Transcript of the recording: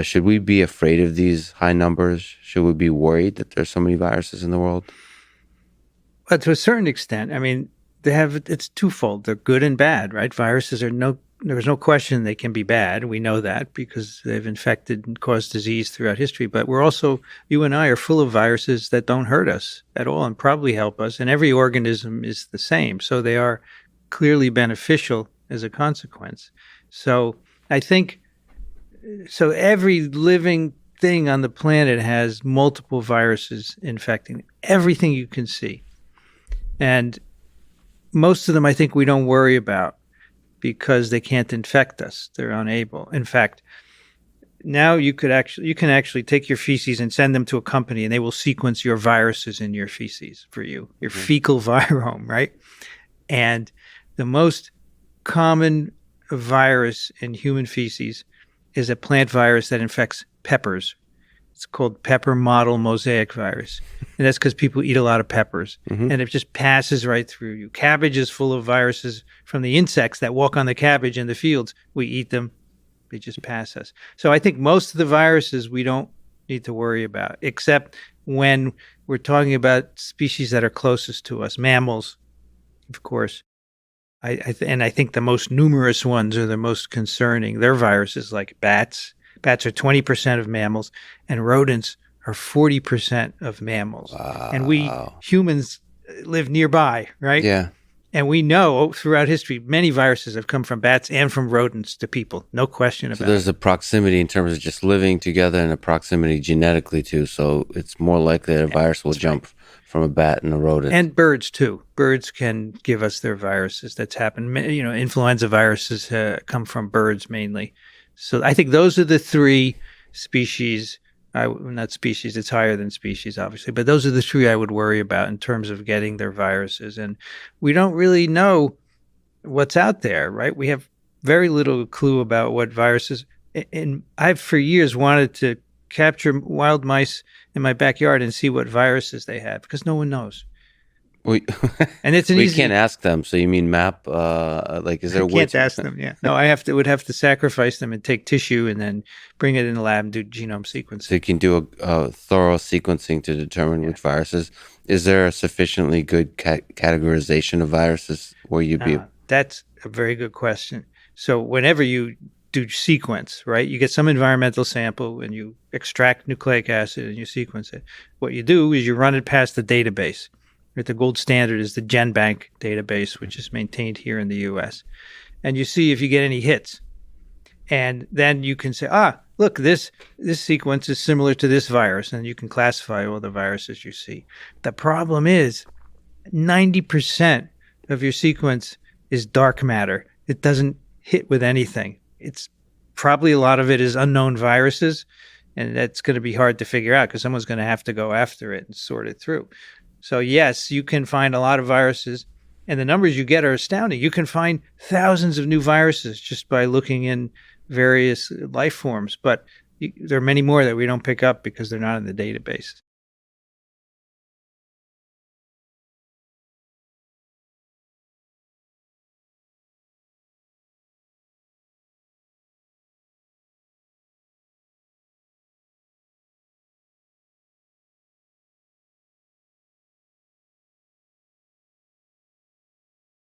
Should we be afraid of these high numbers? Should we be worried that there's so many viruses in the world? But to a certain extent, I mean, it's twofold. They're good and bad, right? Viruses there's no question they can be bad. We know that because they've infected and caused disease throughout history. But you and I are full of viruses that don't hurt us at all and probably help us. And every organism is the same. So they are clearly beneficial as a consequence. So I think, so every living thing on the planet has multiple viruses infecting everything you can see. And most of them, I think we don't worry about because they can't infect us. They're unable. In fact, now you can actually take your feces and send them to a company and they will sequence your viruses in your feces for you, your fecal virome, right? And the most common virus in human feces is a plant virus that infects peppers. It's called pepper mottle mosaic virus. And that's because people eat a lot of peppers. And it just passes right through you. Cabbage is full of viruses from the insects that walk on the cabbage in the fields. We eat them. They just pass us. So I think most of the viruses we don't need to worry about, except when we're talking about species that are closest to us, mammals, of course. And I think the most numerous ones are the most concerning. They're viruses like bats. Bats are 20% of mammals, and rodents are 40% of mammals. Wow. And we humans live nearby, right? Yeah. And we know throughout history, many viruses have come from bats and from rodents to people. No question about it. So there's a proximity in terms of just living together and a proximity genetically too. So it's more likely that a virus will jump from a bat and a rodent. And birds too. Birds can give us their viruses. That's happened. You know, influenza viruses come from birds mainly. So I think those are the three species. Not species, it's higher than species, obviously. But those are the three I would worry about in terms of getting their viruses. And we don't really know what's out there, right? We have very little clue about what viruses. And I've for years wanted to capture wild mice in my backyard and see what viruses they have because no one knows. And it's we can't ask them. So you mean map? Is there a way? Can't ask them. Yeah, no. Would have to sacrifice them and take tissue and then bring it in the lab and do genome sequencing. So you can do a thorough sequencing to determine which viruses. Is there a sufficiently good categorization of viruses where you'd be? That's a very good question. So whenever you do sequence, right, you get some environmental sample and you extract nucleic acid and you sequence it. What you do is you run it past the database. The gold standard is the GenBank database, which is maintained here in the U.S. And you see if you get any hits. And then you can say, look, this sequence is similar to this virus. And you can classify all the viruses you see. The problem is 90% of your sequence is dark matter. It doesn't hit with anything. It's probably a lot of it is unknown viruses. And that's going to be hard to figure out because someone's going to have to go after it and sort it through. So yes, you can find a lot of viruses, and the numbers you get are astounding. You can find thousands of new viruses just by looking in various life forms, but there are many more that we don't pick up because they're not in the database.